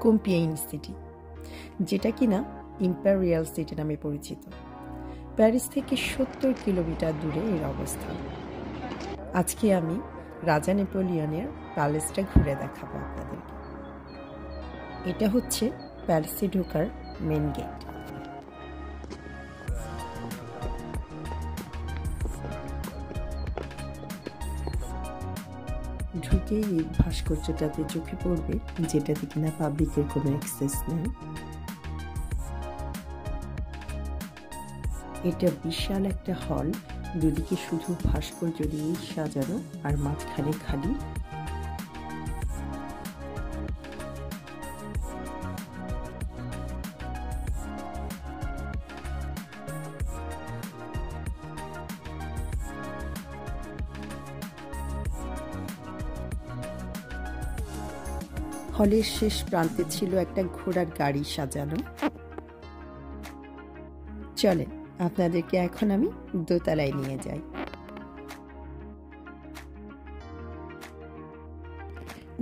কম্পিয়েইন city, যেটা কিনা imperial city নামে পরিচিত। প্যারিস থেকে 70 কিলোমিটার দূরে এর অবস্থান। আজকে আমি রাজা নেপোলিয়নের প্যালেসটা ঘুরে দেখাবো আপনাদেরকে। এটা হচ্ছে প্যারিসে ঢোকার মেন গেট। ঢুকেই এই ভাস্কর্যটাতে চোখে পড়বে, যেটাতে কিনা পাবলিকের কোনো অ্যাক্সেস নেই। এটা বিশাল একটা হল, দুদিকে শুধু ভাস্কর্য দিয়েই সাজানো আর মাঝখানে খালি। হলের শেষ প্রান্তে ছিল একটা ঘোড়ার গাড়ি সাজানো। চলেন আপনাদেরকে এখন আমি দোতলায় নিয়ে যাই।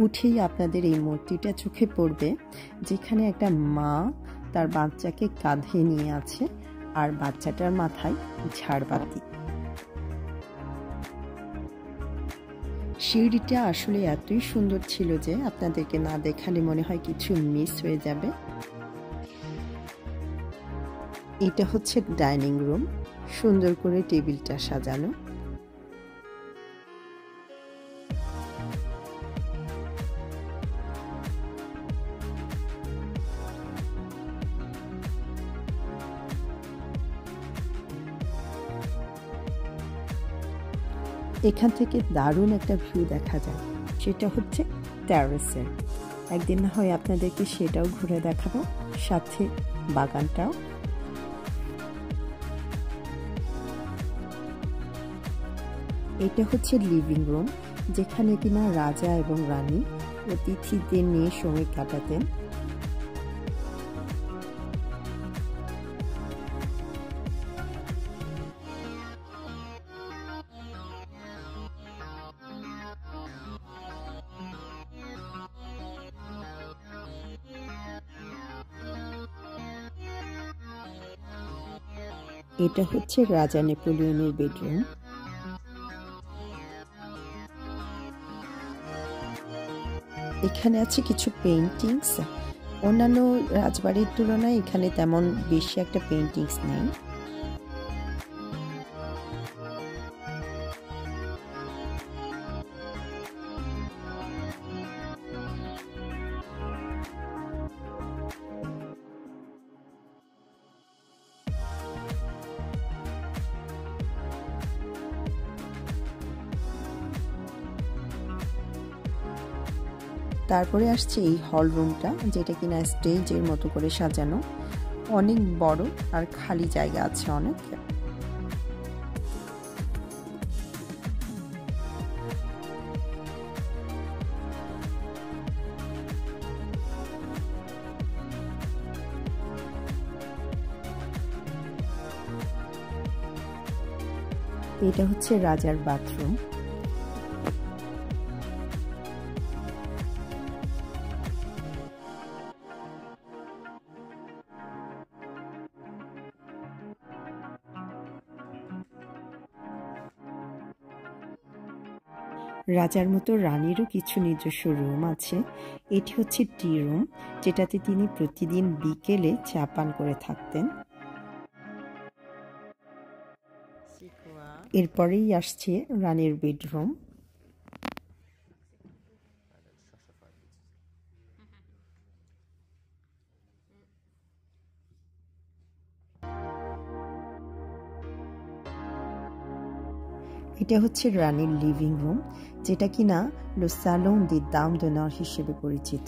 উঠেই আপনাদের এই মূর্তিটা চোখে পড়বে, যেখানে একটা মা তার বাচ্চাকে কাঁধে নিয়ে আছে আর বাচ্চাটার মাথায় ঝাড়বাতি। সিঁড়িটা আসলে এতই সুন্দর ছিল যে আপনাদেরকে না দেখালে মনে হয় কিছু মিস হয়ে যাবে। এটা হচ্ছে ডাইনিং রুম, সুন্দর করে টেবিলটা সাজানো। এখান থেকে দারুণ একটা ভিউ দেখা যায়, সেটা হচ্ছে টেরেসের। একদিন না হয় আপনাদেরকে সেটাও ঘুরে দেখাবো, সাথে বাগানটাও। এটা হচ্ছে লিভিং রুম, যেখানে কিনা রাজা এবং রানী অতিথিদের নিয়ে সময় কাটাতেন। এটা হচ্ছে রাজা নেপোলিয়নের বেডরুম। এখানে আছে কিছু পেইন্টিংস। অন্যান্য রাজবাড়ির তুলনায় এখানে তেমন বেশি একটা পেইন্টিংস নেই। তারপরে আসছে এই হল রুমটা, যেটা কিনা স্টেজের মতো করে সাজানো, অনেক বড় আর খালি জায়গা আছে অনেক। এটা হচ্ছে রাজার বাথরুম। রাজার মতো রানীরও কিছু নিজস্ব রুম আছে। এটি হচ্ছে টি রুম, যেটাতে তিনি প্রতিদিন বিকেলে চা পান করে থাকতেন। এরপরেই আসছে রানীর বেডরুম। এটা হচ্ছে রানীর লিভিং রুম, যেটা কিনা লো সালন দি দাম d'honneur হিসেবে পরিচিত।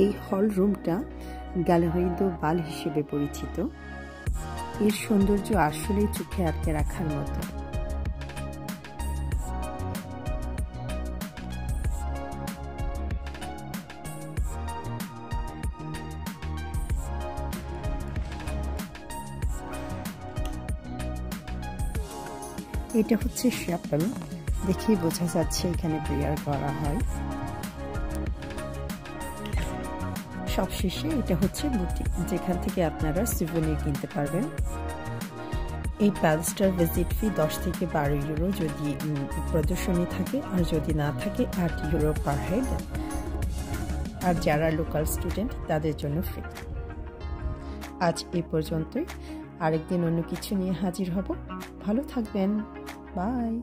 এই হল রুমটা গ্যালারি দো বাল হিসেবে পরিচিত। এর সৌন্দর্য আসলেই চোখে আটকে রাখার মতো। এটা হচ্ছে শ্যাপেল, দেখেই বোঝা যাচ্ছে এখানে প্রেয়ার করা হয়। সবশেষে এটা হচ্ছে বুটিক, যেখান থেকে আপনারা সুভেনির কিনতে পারবেন। এই প্যালেসটার ভিজিট ফি 10 থেকে 12 ইউরো যদি প্রদর্শনী থাকে, আর যদি না থাকে 8 ইউরো পার হেড। আর যারা লোকাল স্টুডেন্ট তাদের জন্য ফ্রি। আজ এই পর্যন্তই, আরেকদিন অন্য কিছু নিয়ে হাজির হব। ভালো থাকবেন, বাই।